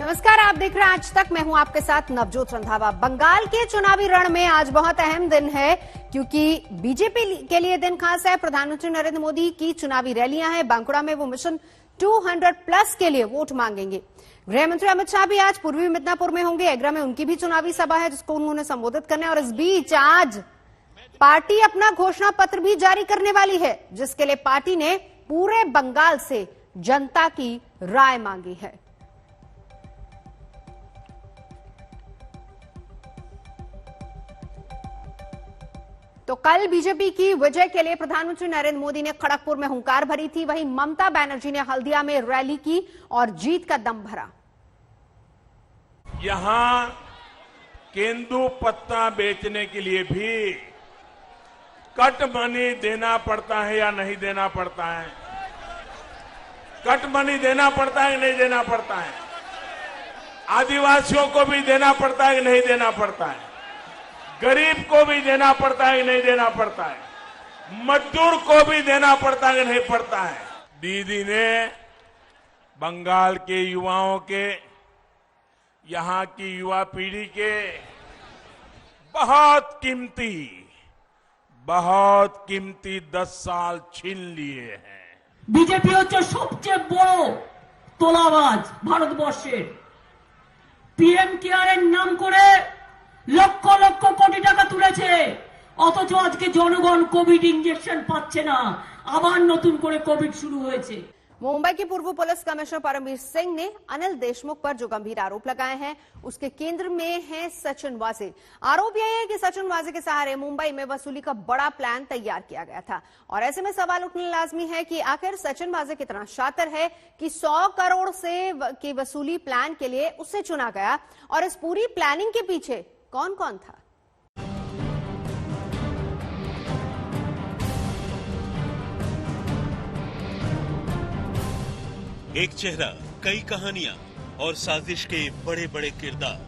नमस्कार, आप देख रहे हैं आज तक। मैं हूं आपके साथ नवजोत रंधावा। बंगाल के चुनावी रण में आज बहुत अहम दिन है क्योंकि बीजेपी के लिए दिन खास है। प्रधानमंत्री नरेंद्र मोदी की चुनावी रैलियां हैं। बांकुड़ा में वो मिशन 200+ के लिए वोट मांगेंगे। गृह मंत्री अमित शाह भी आज पूर्वी मिदनापुर में होंगे। एग्रा में उनकी भी चुनावी सभा है जिसको उन्होंने संबोधित करना है। और इस बीच आज पार्टी अपना घोषणा पत्र भी जारी करने वाली है, जिसके लिए पार्टी ने पूरे बंगाल से जनता की राय मांगी है। तो कल बीजेपी की विजय के लिए प्रधानमंत्री नरेंद्र मोदी ने खड़गपुर में हुंकार भरी थी। वहीं ममता बनर्जी ने हल्दिया में रैली की और जीत का दम भरा। यहां केंदू पत्ता बेचने के लिए भी कट मनी देना पड़ता है या नहीं देना पड़ता है? कट मनी देना पड़ता है कि नहीं देना पड़ता है? आदिवासियों को भी देना पड़ता है कि नहीं देना पड़ता है? गरीब को भी देना पड़ता है कि नहीं देना पड़ता है? मजदूर को भी देना पड़ता है कि नहीं पड़ता है? दीदी ने बंगाल के युवाओं के, यहां की युवा पीढ़ी के बहुत कीमती 10 साल छीन लिए हैं। বিজেপি হচ্ছে সবচেয়ে বড় তোলাবাজ ভারতবর্ষের। পিএম কেয়ারের নাম করে লক্ষ লক্ষ কোটি টাকা তুলেছে, অথচ আজকে জনগণ কোভিড ইনজেকশন পাচ্ছে না। আবার নতুন করে কোভিড শুরু হয়েছে। मुंबई के पूर्व पुलिस कमिश्नर परमवीर सिंह ने अनिल देशमुख पर जो गंभीर आरोप लगाए हैं उसके केंद्र में है सचिन वाजे। आरोप यह है कि सचिन वाजे के सहारे मुंबई में वसूली का बड़ा प्लान तैयार किया गया था। और ऐसे में सवाल उठना लाजमी है कि आखिर सचिन वाजे कितना शातिर है कि 100 करोड़ से की वसूली प्लान के लिए उसे चुना गया, और इस पूरी प्लानिंग के पीछे कौन कौन था। एक चेहरा, कई कहानियां और साजिश के बड़े बड़े किरदार।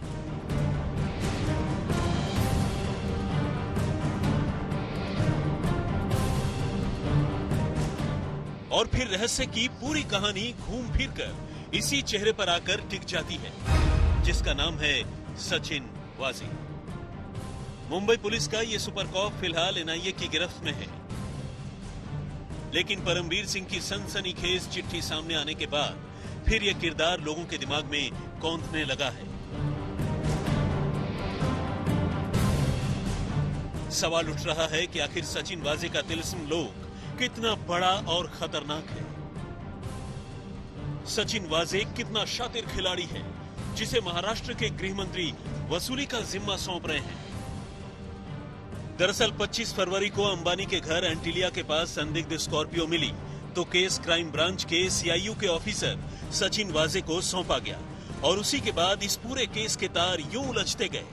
और फिर रहस्य की पूरी कहानी घूम फिर कर इसी चेहरे पर आकर टिक जाती है, जिसका नाम है सचिन वाजे। मुंबई पुलिस का ये सुपर कॉप फिलहाल एनआईए की गिरफ्त में है, लेकिन परमवीर सिंह की सनसनीखेज चिट्ठी सामने आने के बाद फिर यह किरदार लोगों के दिमाग में कौंधने लगा है। सवाल उठ रहा है कि आखिर सचिन वाजे का तिलिस्म लोक कितना बड़ा और खतरनाक है। सचिन वाजे कितना शातिर खिलाड़ी है जिसे महाराष्ट्र के गृह मंत्री वसूली का जिम्मा सौंप रहे हैं। दरअसल 25 फरवरी को अंबानी के घर एंटीलिया के पास संदिग्ध स्कॉर्पियो मिली तो केस क्राइम ब्रांच के सीआईयू के ऑफिसर सचिन वाजे को सौंपा गया, और उसी के बाद इस पूरे केस के तार यूं उलझते गए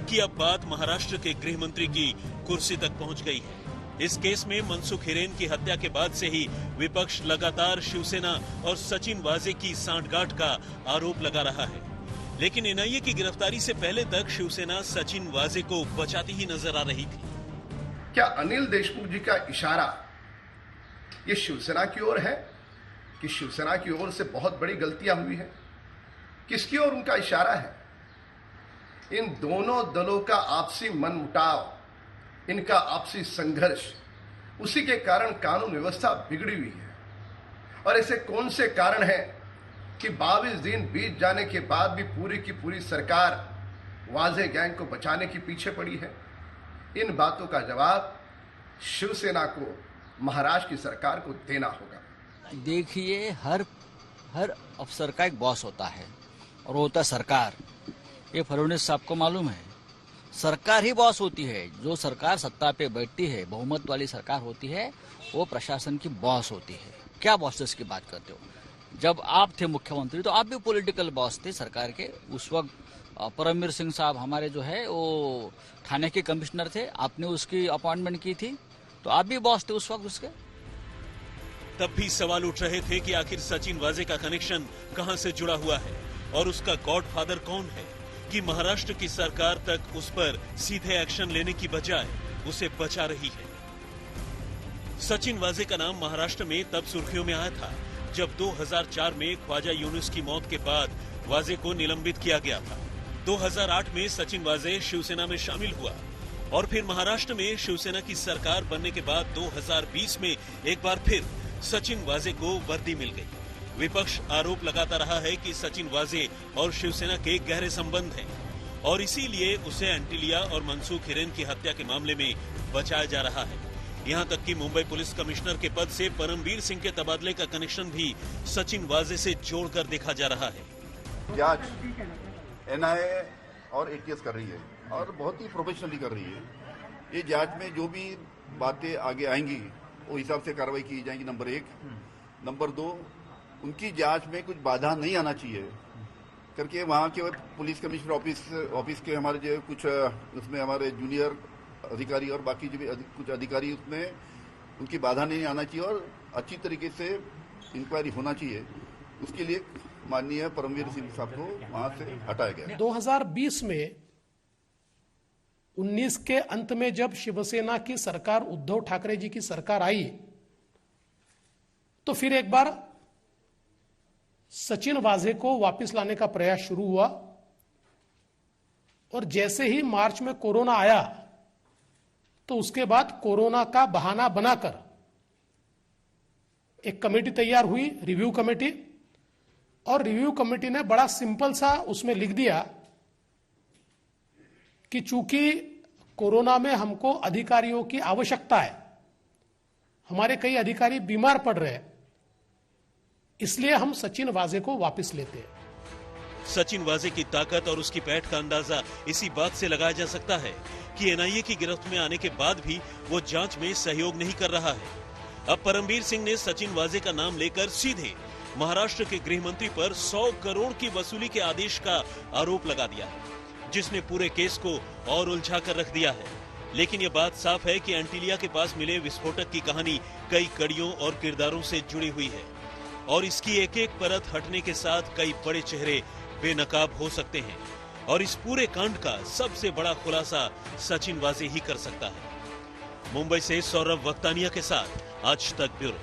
कि अब बात महाराष्ट्र के गृह मंत्री की कुर्सी तक पहुंच गई है। इस केस में मनसुख हिरेन की हत्या के बाद से ही विपक्ष लगातार शिवसेना और सचिन वाजे की सांठगांठ का आरोप लगा रहा है, लेकिन एनआईए की गिरफ्तारी से पहले तक शिवसेना सचिन वाजे को बचाती ही नजर आ रही थी। क्या अनिल देशमुख जी का इशारा ये शिवसेना की ओर है कि शिवसेना की ओर से बहुत बड़ी गलतियां हुई है? किसकी ओर उनका इशारा है? इन दोनों दलों का आपसी मनमुटाव, इनका आपसी संघर्ष, उसी के कारण कानून व्यवस्था बिगड़ी हुई है। और ऐसे कौन से कारण हैं कि 22 दिन बीत जाने के बाद भी पूरी की पूरी सरकार वाजे गैंग को बचाने की पीछे पड़ी है? इन बातों का जवाब शिवसेना को, महाराष्ट्र की सरकार को देना होगा। देखिए, हर अफसर का एक बॉस होता है और वो होता है सरकार। ये फडणवीस साहब को मालूम है, सरकार ही बॉस होती है। जो सरकार सत्ता पे बैठती है, बहुमत वाली सरकार होती है, वो प्रशासन की बॉस होती है। क्या बॉसेस की बात करते हो? जब आप थे मुख्यमंत्री तो आप भी पॉलिटिकल बॉस थे सरकार के। उस वक्त परमवीर सिंह साहब हमारे जो है वो थाने के कमिश्नर थे, आपने उसकी अपॉइंटमेंट की थी, तो आप भी बॉस थे उस वक्त उसके। तब भी सवाल उठ रहे थे कि आखिर सचिन वाजे का कनेक्शन कहां से जुड़ा हुआ है और उसका गॉडफादर कौन है कि महाराष्ट्र की सरकार तक उस पर सीधे एक्शन लेने की बजाय उसे बचा रही है। सचिन वाजे का नाम महाराष्ट्र में तब सुर्खियों में आया था जब 2004 में ख्वाजा यूनुस की मौत के बाद वाजे को निलंबित किया गया था। 2008 में सचिन वाजे शिवसेना में शामिल हुआ और फिर महाराष्ट्र में शिवसेना की सरकार बनने के बाद 2020 में एक बार फिर सचिन वाजे को वर्दी मिल गई। विपक्ष आरोप लगाता रहा है कि सचिन वाजे और शिवसेना के गहरे संबंध हैं और इसीलिए उसे एंटीलिया और मनसुख हिरेन की हत्या के मामले में बचाया जा रहा है। यहाँ तक कि मुंबई पुलिस कमिश्नर के पद से परमवीर सिंह के तबादले का कनेक्शन भी सचिन वाजे से जोड़कर देखा जा रहा है। जांच एनआईए और एटीएस कर रही है और बहुत ही प्रोफेशनली कर रही है। ये जांच में जो भी बातें आगे आएंगी वो हिसाब से कार्रवाई की जाएगी, नंबर 1। नंबर 2, उनकी जांच में कुछ बाधा नहीं आना चाहिए करके वहाँ के पुलिस कमिश्नर ऑफिस के हमारे जो कुछ उसमें हमारे जूनियर अधिकारी और बाकी जो भी कुछ अधिकारी उसमें उनकी बाधा नहीं आना चाहिए और अच्छी तरीके से इंक्वायरी होना चाहिए। उसके लिए माननीय परमवीर सिंह साहब को वहां से हटाया गया। 2020 में 19 के अंत में जब शिवसेना की सरकार, उद्धव ठाकरे जी की सरकार आई, तो फिर एक बार सचिन वाजे को वापस लाने का प्रयास शुरू हुआ और जैसे ही मार्च में कोरोना आया तो उसके बाद कोरोना का बहाना बनाकर एक कमेटी तैयार हुई, रिव्यू कमेटी, और रिव्यू कमेटी ने बड़ा सिंपल सा उसमें लिख दिया कि चूंकि कोरोना में हमको अधिकारियों की आवश्यकता है, हमारे कई अधिकारी बीमार पड़ रहे हैं, इसलिए हम सचिन वाजे को वापस लेते हैं। सचिन वाजे की ताकत और उसकी पैठ का अंदाजा इसी बात से लगाया जा सकता है कि एनआईए की गिरफ्त में आने के बाद भी वो जांच में सहयोग नहीं कर रहा है। अब परमवीर सिंह ने सचिन वाजे का नाम लेकर सीधे महाराष्ट्र के गृह मंत्री पर 100 करोड़ की वसूली के आदेश का आरोप लगा दिया, जिसने पूरे केस को और उलझा कर रख दिया है। लेकिन ये बात साफ है कि एंटीलिया के पास मिले विस्फोटक की कहानी कई कड़ियों और किरदारों से जुड़ी हुई है और इसकी एक एक परत हटने के साथ कई बड़े चेहरे बेनकाब हो सकते हैं और इस पूरे कांड का सबसे बड़ा खुलासा सचिन वाजे ही कर सकता है। मुंबई से सौरभ वक्तानिया के साथ आज तक ब्यूरो।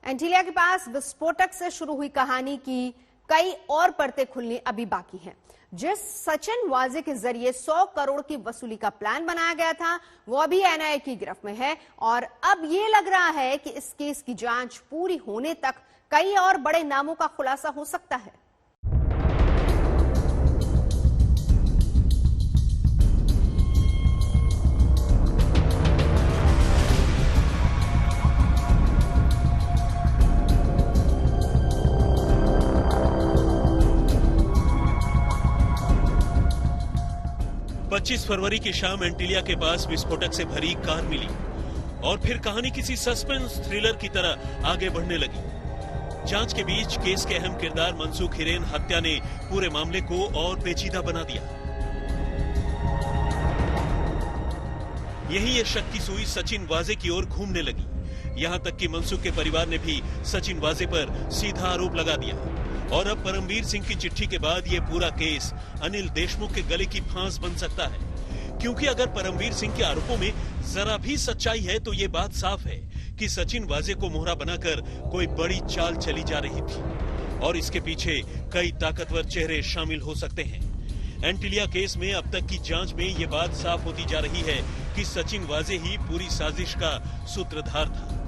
एंटीलिया के पास विस्फोटक से शुरू हुई कहानी की कई और परतें खुलनी अभी बाकी हैं। जिस सचिन वाजे के जरिए 100 करोड़ की वसूली का प्लान बनाया गया था, वो अभी एनआईए की गिरफ्त में है और अब ये लग रहा है कि इस केस की जांच पूरी होने तक कई और बड़े नामों का खुलासा हो सकता है। पच्चीस फरवरी की शाम एंटीलिया के पास विस्फोटक से भरी कार मिली और फिर कहानी किसी सस्पेंस थ्रिलर की तरह आगे बढ़ने लगी। जांच के बीच केस के अहम किरदार मनसुख हिरेन हत्या ने पूरे मामले को और पेचीदा बना दिया। यही ये शक की सुई सचिन वाजे की ओर घूमने लगी। यहां तक कि मनसुख के परिवार ने भी सचिन वाजे पर सीधा आरोप लगा दिया और अब परमवीर सिंह की चिट्ठी के बाद ये पूरा केस अनिल देशमुख के गले की फांस बन सकता है, क्योंकि अगर परमवीर सिंह के आरोपों में जरा भी सच्चाई है तो ये बात साफ है कि सचिन वाजे को मोहरा बनाकर कोई बड़ी चाल चली जा रही थी और इसके पीछे कई ताकतवर चेहरे शामिल हो सकते हैं। एंटीलिया केस में अब तक की जांच में ये बात साफ होती जा रही है कि सचिन वाजे ही पूरी साजिश का सूत्रधार था,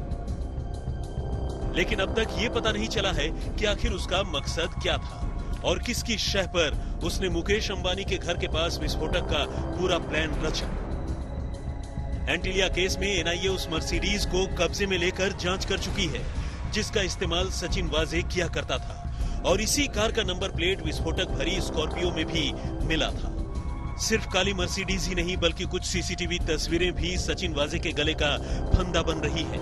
लेकिन अब तक ये पता नहीं चला है कि आखिर उसका मकसद क्या था और किसकी शह पर उसने मुकेश अंबानी के घर के पास विस्फोटक का पूरा प्लान रचा। एंटीलिया केस में एनआईए उस मर्सिडीज को कब्जे में लेकर जांच कर चुकी है जिसका इस्तेमाल सचिन वाजे किया करता था और इसी कार का नंबर प्लेट विस्फोटक भरी स्कॉर्पियो में भी मिला था। सिर्फ काली मर्सिडीज ही नहीं बल्कि कुछ सीसीटीवी तस्वीरें भी सचिन वाजे के गले का फंदा बन रही है।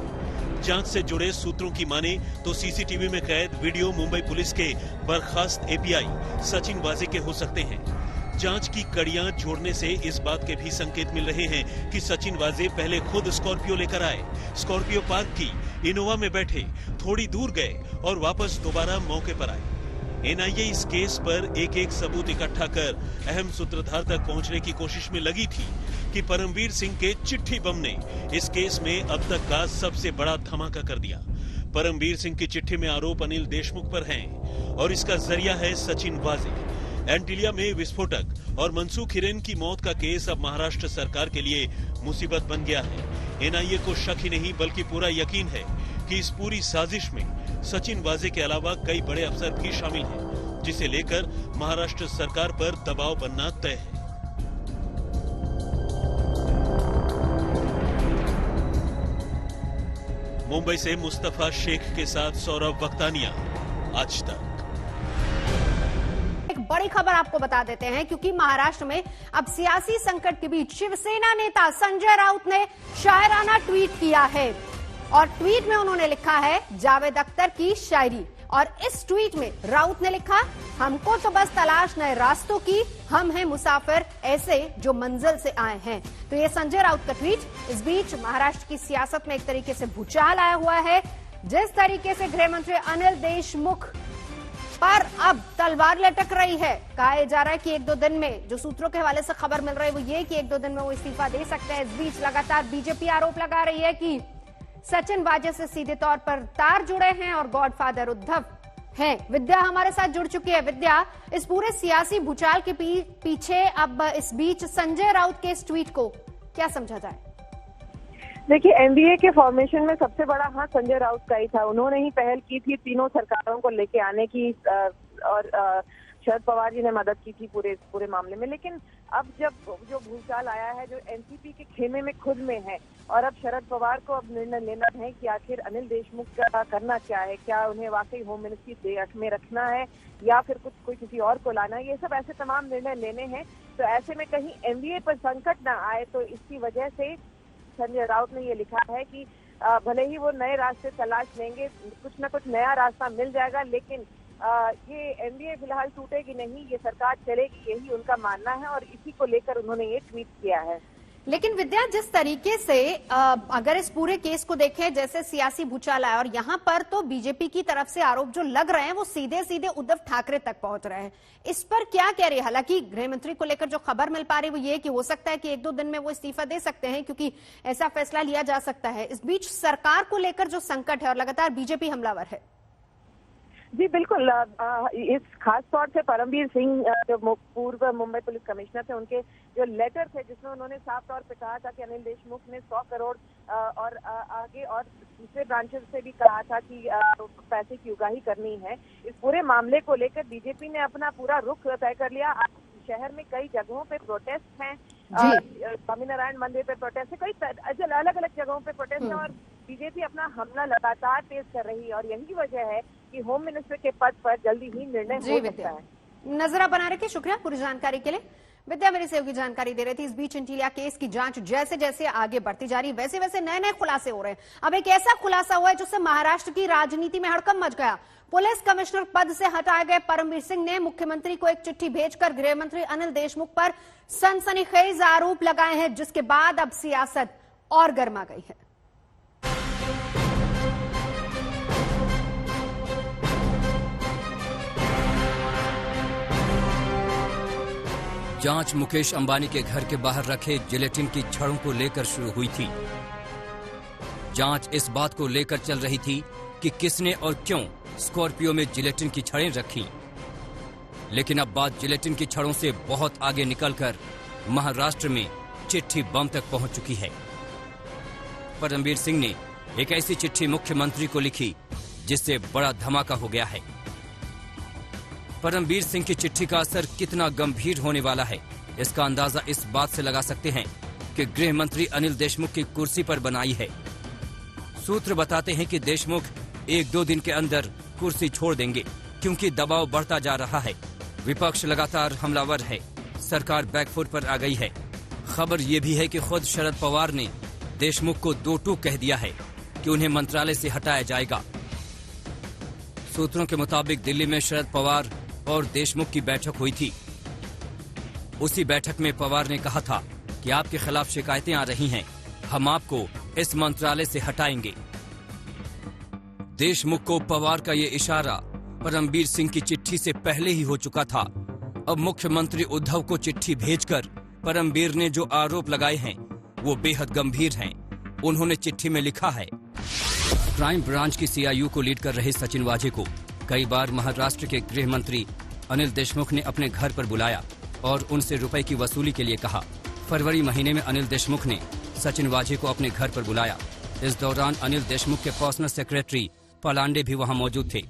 जांच से जुड़े सूत्रों की माने तो सीसीटीवी में कैद वीडियो मुंबई पुलिस के बर्खास्त एपीआई सचिन वाजे के हो सकते हैं। जांच की कड़ियां जोड़ने से इस बात के भी संकेत मिल रहे हैं कि सचिन वाजे पहले खुद स्कॉर्पियो लेकर आए, स्कॉर्पियो पार्क की, इनोवा में बैठे, थोड़ी दूर गए और वापस दोबारा मौके पर आए। एनआईए इस केस पर एक एक सबूत इकट्ठा कर अहम सूत्रधार तक पहुंचने की कोशिश में लगी थी कि परमवीर सिंह के चिट्ठी बम ने इस केस में अब तक का सबसे बड़ा धमाका कर दिया। परमबीर सिंह की चिट्ठी में आरोप अनिल देशमुख पर हैं और इसका जरिया है सचिन वाजे। एंटीलिया में विस्फोटक और मनसूख हिरेन की मौत का केस अब महाराष्ट्र सरकार के लिए मुसीबत बन गया है। एनआईए को शक ही नहीं बल्कि पूरा यकीन है कि इस पूरी साजिश में सचिन वाजे के अलावा कई बड़े अफसर भी शामिल हैं, जिसे लेकर महाराष्ट्र सरकार पर दबाव बनना तय है। मुंबई से मुस्तफा शेख के साथ सौरभ वक्तानिया, आज तक। एक बड़ी खबर आपको बता देते हैं, क्योंकि महाराष्ट्र में अब सियासी संकट के बीच शिवसेना नेता संजय राउत ने शायराना ट्वीट किया है और ट्वीट में उन्होंने लिखा है जावेद अख्तर की शायरी। और इस ट्वीट में राउत ने लिखा, हमको तो बस तलाश नए रास्तों की, हम हैं मुसाफिर ऐसे जो मंजिल से आए हैं। तो ये संजय राउत का ट्वीट। इस बीच महाराष्ट्र की सियासत में एक तरीके से भूचाल आया हुआ है। जिस तरीके से गृह मंत्री अनिल देशमुख पर अब तलवार लटक रही है, कहा जा रहा है कि 1-2 दिन में, जो सूत्रों के हवाले से खबर मिल रही है वो ये कि 1-2 दिन में वो इस्तीफा दे सकते हैं। इस बीच लगातार बीजेपी आरोप लगा रही है कि सचिन वाजे से सीधे तौर पर तार जुड़े हैं और गॉडफादर उद्धव हैं। विद्या हमारे साथ जुड़ चुकी है। विद्या, इस पूरे सियासी भूचाल के पीछे अब इस बीच संजय राउत के इस ट्वीट को क्या समझा जाए? देखिए, एनडीए के फॉर्मेशन में सबसे बड़ा हाथ संजय राउत का ही था। उन्होंने ही पहल की थी तीनों सरकारों को लेके आने की, और शरद पवार जी ने मदद की थी पूरे मामले में। लेकिन अब जब जो भूचाल आया है, जो एनसीपी के खेमे में खुद में है, और अब शरद पवार को अब निर्णय लेना है कि आखिर अनिल देशमुख का करना क्या है, क्या उन्हें वाकई होम मिनिस्ट्री में रखना है या फिर कोई किसी और को लाना है। ये सब ऐसे तमाम निर्णय लेने हैं। तो ऐसे में कहीं एनडीए पर संकट ना आए, तो इसकी वजह से संजय राउत ने ये लिखा है कि भले ही वो नए रास्ते तलाश लेंगे, कुछ ना कुछ नया रास्ता मिल जाएगा, लेकिन ये एनडीए फिलहाल टूटेगी नहीं, ये सरकार चलेगी, यही उनका मानना है और इसी को लेकर उन्होंने ये ट्वीट किया है। लेकिन विद्या, जिस तरीके से अगर इस पूरे केस को देखें, जैसे सियासी भूचाल आया और यहाँ पर तो बीजेपी की तरफ से आरोप जो लग रहे हैं वो सीधे सीधे उद्धव ठाकरे तक पहुंच रहे हैं, इस पर क्या कह रही है? हालांकि गृह मंत्री को लेकर जो खबर मिल पा रही है वो ये कि हो सकता है कि 1-2 दिन में वो इस्तीफा दे सकते हैं, क्योंकि ऐसा फैसला लिया जा सकता है। इस बीच सरकार को लेकर जो संकट है और लगातार बीजेपी हमलावर है। जी बिल्कुल, इस खास तौर से परमबीर सिंह जो पूर्व मुंबई पुलिस कमिश्नर थे, उनके जो लेटर थे जिसमें उन्होंने साफ तौर पे कहा था कि अनिल देशमुख ने 100 करोड़ और आगे और दूसरे ब्रांचेस से भी कहा था कि पैसे की उगाही करनी है। इस पूरे मामले को लेकर बीजेपी ने अपना पूरा रुख तय कर लिया। शहर में कई जगहों पे प्रोटेस्ट हैं, स्वामीनारायण मंदिर पे प्रोटेस्ट है, कई अलग अलग जगहों पे प्रोटेस्ट है और बीजेपी अपना हमला लगातार तेज कर रही है और यही वजह है कि होम मिनिस्टर के पद पर जल्दी ही निर्णय हो सकता है। नजर बना रखिए, शुक्रिया पूरी जानकारी के लिए। विद्या मेरी सहयोगी जानकारी दे रही थी। इस बीच एंटीलिया केस की जांच जैसे जैसे आगे बढ़ती जा रही है, वैसे वैसे नए नए खुलासे हो रहे हैं। अब एक ऐसा खुलासा हुआ है जिससे महाराष्ट्र की राजनीति में हड़कंप मच गया। पुलिस कमिश्नर पद से हटाए गए परमबीर सिंह ने मुख्यमंत्री को एक चिट्ठी भेजकर गृह मंत्री अनिल देशमुख पर सनसनीखेज आरोप लगाए हैं, जिसके बाद अब सियासत और गर्मा गई है। जांच मुकेश अंबानी के घर के बाहर रखे जिलेटिन की छड़ों को लेकर शुरू हुई थी। जांच इस बात को लेकर चल रही थी कि किसने और क्यों स्कॉर्पियो में जिलेटिन की छड़ें रखी। लेकिन अब बात जिलेटिन की छड़ों से बहुत आगे निकलकर महाराष्ट्र में चिट्ठी बम तक पहुंच चुकी है। परमबीर सिंह ने एक ऐसी चिट्ठी मुख्यमंत्री को लिखी जिससे बड़ा धमाका हो गया है। परमबीर सिंह की चिट्ठी का असर कितना गंभीर होने वाला है, इसका अंदाजा इस बात से लगा सकते हैं कि गृह मंत्री अनिल देशमुख की कुर्सी पर बनाई है। सूत्र बताते हैं कि देशमुख 1-2 दिन के अंदर कुर्सी छोड़ देंगे, क्योंकि दबाव बढ़ता जा रहा है। विपक्ष लगातार हमलावर है, सरकार बैकफुट पर आ गई है। खबर ये भी है कि खुद शरद पवार ने देशमुख को 2 टूक कह दिया है कि उन्हें मंत्रालय से हटाया जाएगा। सूत्रों के मुताबिक दिल्ली में शरद पवार और देशमुख की बैठक हुई थी। उसी बैठक में पवार ने कहा था कि आपके खिलाफ शिकायतें आ रही हैं, हम आपको इस मंत्रालय से हटाएंगे। देशमुख को पवार का ये इशारा परमबीर सिंह की चिट्ठी से पहले ही हो चुका था। अब मुख्यमंत्री उद्धव को चिट्ठी भेजकर परमबीर ने जो आरोप लगाए हैं वो बेहद गंभीर हैं। उन्होंने चिट्ठी में लिखा है, क्राइम ब्रांच की CIU को लीड कर रहे सचिन वाजे को कई बार महाराष्ट्र के गृह मंत्री अनिल देशमुख ने अपने घर पर बुलाया और उनसे रुपए की वसूली के लिए कहा। फरवरी महीने में अनिल देशमुख ने सचिन वाजे को अपने घर पर बुलाया। इस दौरान अनिल देशमुख के पर्सनल सेक्रेटरी पलांडे भी वहां मौजूद थे।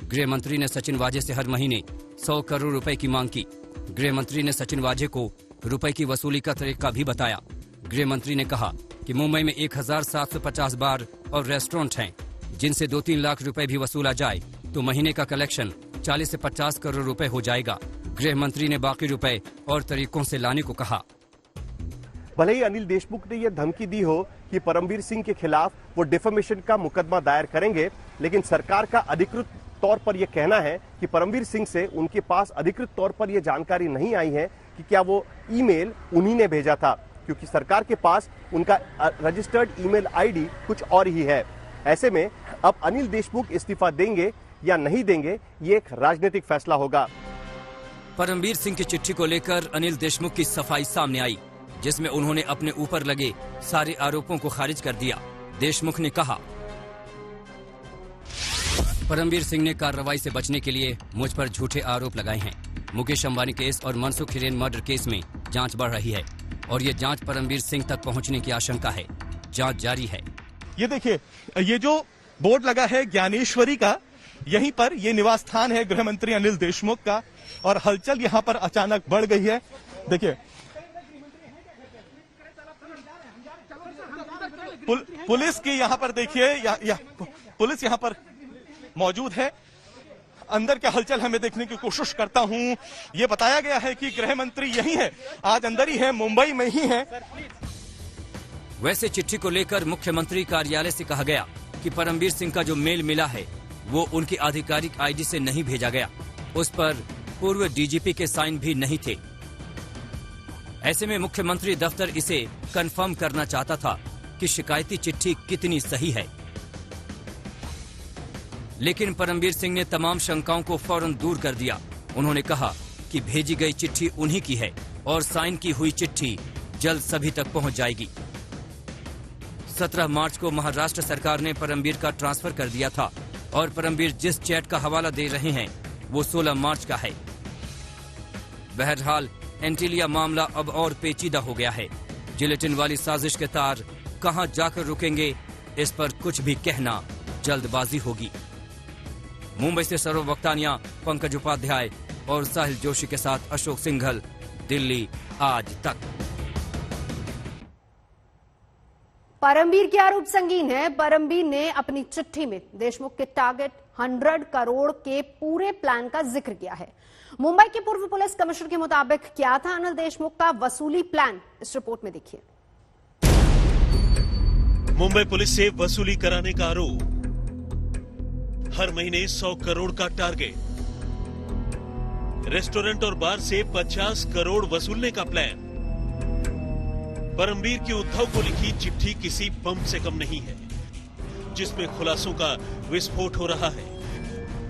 गृह मंत्री ने सचिन वाजे से हर महीने 100 करोड़ रुपए की मांग की। गृह मंत्री ने सचिन वाजे को रुपए की वसूली का तरीका भी बताया। गृह मंत्री ने कहा कि मुंबई में 1750 बार और रेस्टोरेंट हैं, जिनसे 2-3 लाख रुपए भी वसूला जाए तो महीने का कलेक्शन 40 से 50 करोड़ रुपए हो जाएगा। गृह मंत्री ने बाकी रुपए और तरीकों से लाने को कहा। भले ही अनिल देशमुख ने यह धमकी दी हो कि परमवीर सिंह के खिलाफ वो डिफेमेशन का मुकदमा दायर करेंगे, लेकिन सरकार का अधिकृत तौर पर यह कहना है कि परमवीर सिंह से उनके पास अधिकृत तौर पर यह जानकारी नहीं आई है कि क्या वो ईमेल उन्हीं ने भेजा था, क्योंकि सरकार के पास उनका रजिस्टर्ड ईमेल आईडी कुछ और ही है। ऐसे में अब अनिल देशमुख इस्तीफा देंगे या नहीं देंगे, ये एक राजनीतिक फैसला होगा। परमवीर सिंह की चिट्ठी को लेकर अनिल देशमुख की सफाई सामने आई, जिसमें उन्होंने अपने ऊपर लगे सारे आरोपों को खारिज कर दिया। देशमुख ने कहा, परमवीर सिंह ने कार्रवाई से बचने के लिए मुझ पर झूठे आरोप लगाए हैं। मुकेश अंबानी केस और मनसुख हिरेन मर्डर केस में जांच बढ़ रही है और ये जांच परमवीर सिंह तक पहुंचने की आशंका है। जांच जारी है। ये देखिए, ये जो बोर्ड लगा है ज्ञानेश्वरी का, यहीं पर ये निवास स्थान है गृह मंत्री अनिल देशमुख का, और हलचल यहाँ पर अचानक बढ़ गई है। देखिए, पुलिस की यहाँ पर देखिए, पुलिस यहाँ पर मौजूद है। अंदर क्या हलचल हमें देखने की कोशिश करता हूँ। ये बताया गया है कि गृह मंत्री यही है, आज अंदर ही है, मुंबई में ही है। वैसे चिट्ठी को लेकर मुख्यमंत्री कार्यालय से कहा गया कि परमवीर सिंह का जो मेल मिला है वो उनकी आधिकारिक आईडी से नहीं भेजा गया। उस पर पूर्व डीजीपी के साइन भी नहीं थे। ऐसे में मुख्यमंत्री दफ्तर इसे कंफर्म करना चाहता था कि शिकायती चिट्ठी कितनी सही है। लेकिन परमवीर सिंह ने तमाम शंकाओं को फौरन दूर कर दिया। उन्होंने कहा कि भेजी गई चिट्ठी उन्हीं की है और साइन की हुई चिट्ठी जल्द सभी तक पहुंच जाएगी। 17 मार्च को महाराष्ट्र सरकार ने परमवीर का ट्रांसफर कर दिया था और परमवीर जिस चैट का हवाला दे रहे हैं वो 16 मार्च का है। बहरहाल एंटीलिया मामला अब और पेचीदा हो गया है। जिलेटिन वाली साजिश के तार कहां जाकर रुकेंगे, इस पर कुछ भी कहना जल्दबाजी होगी। मुंबई से सौरभ वक्तानिया, पंकज उपाध्याय और साहिल जोशी के साथ अशोक सिंघल, दिल्ली आज तक। परमवीर के आरोप संगीन है। परमवीर ने अपनी चिट्ठी में देशमुख के टारगेट 100 करोड़ के पूरे प्लान का जिक्र किया है। मुंबई के पूर्व पुलिस कमिश्नर के मुताबिक क्या था अनिल देशमुख का वसूली प्लान, इस रिपोर्ट में देखिए। मुंबई पुलिस से वसूली कराने का आरोप, हर महीने 100 करोड़ का टारगेट, रेस्टोरेंट और बार से 50 करोड़ वसूलने का प्लान। परमवीर की उद्धव को लिखी चिट्ठी किसी बम से कम नहीं है, जिसमें खुलासों का विस्फोट हो रहा है।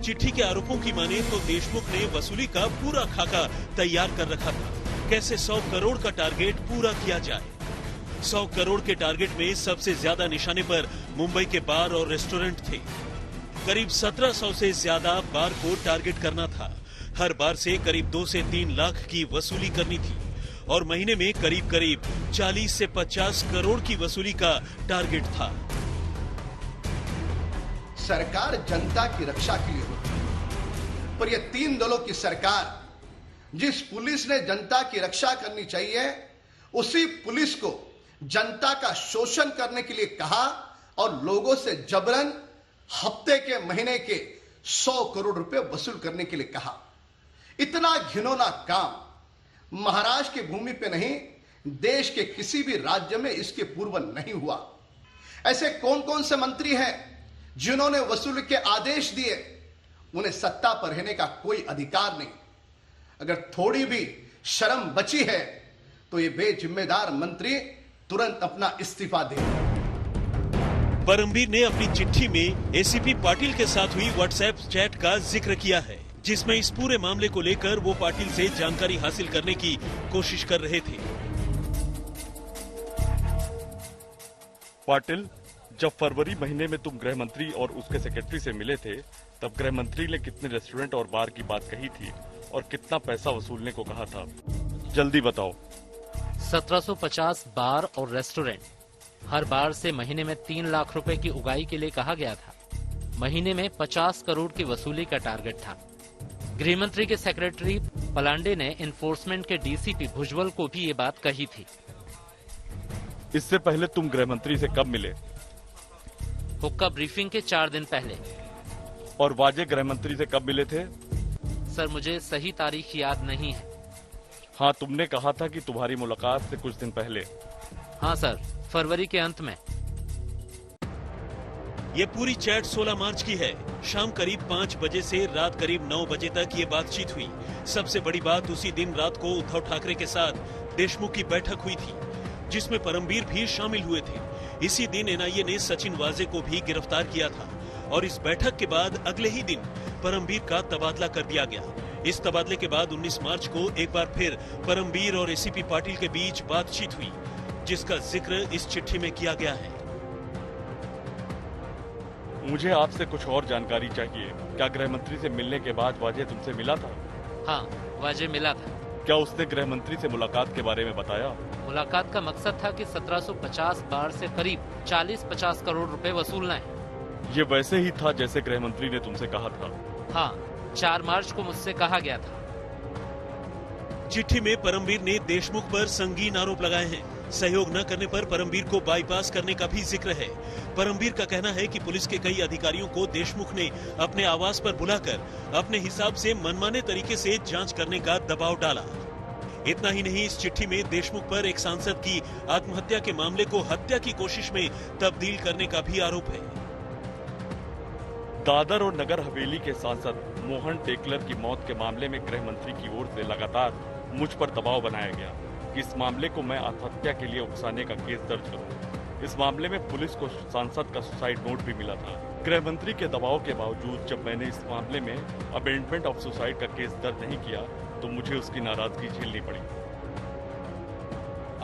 चिट्ठी के आरोपों की माने तो देशमुख ने वसूली का पूरा खाका तैयार कर रखा था। कैसे 100 करोड़ का टारगेट पूरा किया जाए। 100 करोड़ के टारगेट में सबसे ज्यादा निशाने पर मुंबई के बार और रेस्टोरेंट थे। करीब 1700 से ज्यादा बार को टारगेट करना था। हर बार से करीब 2 से 3 लाख की वसूली करनी थी और महीने में करीब 40 से 50 करोड़ की वसूली का टारगेट था। सरकार जनता की रक्षा के लिए होती है, पर यह 3 दलों की सरकार, जिस पुलिस ने जनता की रक्षा करनी चाहिए, उसी पुलिस को जनता का शोषण करने के लिए कहा और लोगों से जबरन हफ्ते के महीने के 100 करोड़ रुपए वसूल करने के लिए कहा। इतना घिनौना काम महाराष्ट्र की भूमि पे नहीं, देश के किसी भी राज्य में इसके पूर्व नहीं हुआ। ऐसे कौन कौन से मंत्री हैं जिन्होंने वसूली के आदेश दिए? उन्हें सत्ता पर रहने का कोई अधिकार नहीं। अगर थोड़ी भी शर्म बची है तो ये बेजिम्मेदार मंत्री तुरंत अपना इस्तीफा दे। परमवीर ने अपनी चिट्ठी में एसीपी पाटिल के साथ हुई व्हाट्सएप चैट का जिक्र किया है, जिसमें इस पूरे मामले को लेकर वो पाटिल से जानकारी हासिल करने की कोशिश कर रहे थे। पाटिल, जब फरवरी महीने में तुम गृह मंत्री और उसके सेक्रेटरी से मिले थे, तब गृह मंत्री ने कितने रेस्टोरेंट और बार की बात कही थी और कितना पैसा वसूलने को कहा था? जल्दी बताओ। 1750 बार और रेस्टोरेंट। हर बार से महीने में 3 लाख रुपए की उगाही के लिए कहा गया था। महीने में 50 करोड़ की वसूली का टारगेट था। गृह मंत्री के सेक्रेटरी पलांडे ने एनफोर्समेंट के डीसीपी भुजबल को भी ये बात कही थी। इससे पहले तुम गृह मंत्री से कब मिले? हुक्का ब्रीफिंग के 4 दिन पहले। और वाजे गृह मंत्री से कब मिले थे? सर, मुझे सही तारीख याद नहीं है। हाँ, तुमने कहा था कि तुम्हारी मुलाकात से कुछ दिन पहले। हाँ सर, फरवरी के अंत में। ये पूरी चैट 16 मार्च की है। शाम करीब 5 बजे से रात करीब 9 बजे तक ये बातचीत हुई। सबसे बड़ी बात, उसी दिन रात को उद्धव ठाकरे के साथ देशमुख की बैठक हुई थी, जिसमें परमबीर भी शामिल हुए थे। इसी दिन एनआईए ने सचिन वाजे को भी गिरफ्तार किया था और इस बैठक के बाद अगले ही दिन परमबीर का तबादला कर दिया गया। इस तबादले के बाद 19 मार्च को एक बार फिर परमबीर और एसीपी पाटिल के बीच बातचीत हुई, जिसका जिक्र इस चिट्ठी में किया गया है। मुझे आपसे कुछ और जानकारी चाहिए। क्या गृह मंत्री से मिलने के बाद वाजे तुमसे मिला था? हाँ, वाजे मिला था। क्या उसने गृह मंत्री से मुलाकात के बारे में बताया? मुलाकात का मकसद था कि 1750 बार से करीब 40-50 करोड़ रुपए वसूलना है। ये वैसे ही था जैसे गृह मंत्री ने तुमसे कहा था? हाँ, 4 मार्च को मुझसे कहा गया था। चिट्ठी में परमबीर ने देशमुख पर संगीन आरोप लगाए हैं। सहयोग न करने पर परमबीर को बाईपास करने का भी जिक्र है। परमबीर का कहना है कि पुलिस के कई अधिकारियों को देशमुख ने अपने आवास पर बुलाकर अपने हिसाब से मनमाने तरीके से जांच करने का दबाव डाला। इतना ही नहीं, इस चिट्ठी में देशमुख पर एक सांसद की आत्महत्या के मामले को हत्या की कोशिश में तब्दील करने का भी आरोप है। दादर और नगर हवेली के सांसद मोहन टेकलर की मौत के मामले में गृह मंत्री की ओर से लगातार मुझ पर दबाव बनाया गया कि इस मामले को मैं आत्महत्या के लिए उकसाने का केस दर्ज करूं। इस मामले में पुलिस को सांसद का सुसाइड नोट भी मिला था। गृह मंत्री के दबाव के बावजूद जब मैंने इस मामले में अबेंडमेंट ऑफ सुसाइड का केस दर्ज नहीं किया तो मुझे उसकी नाराजगी झेलनी पड़ी।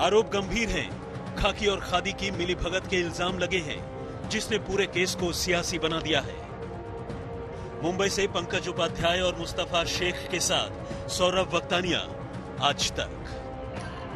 आरोप गंभीर हैं। खाकी और खादी की मिलीभगत के इल्जाम लगे हैं, जिसने पूरे केस को सियासी बना दिया है। मुंबई से पंकज उपाध्याय और मुस्तफा शेख के साथ सौरभ वक्तानिया, आज तक।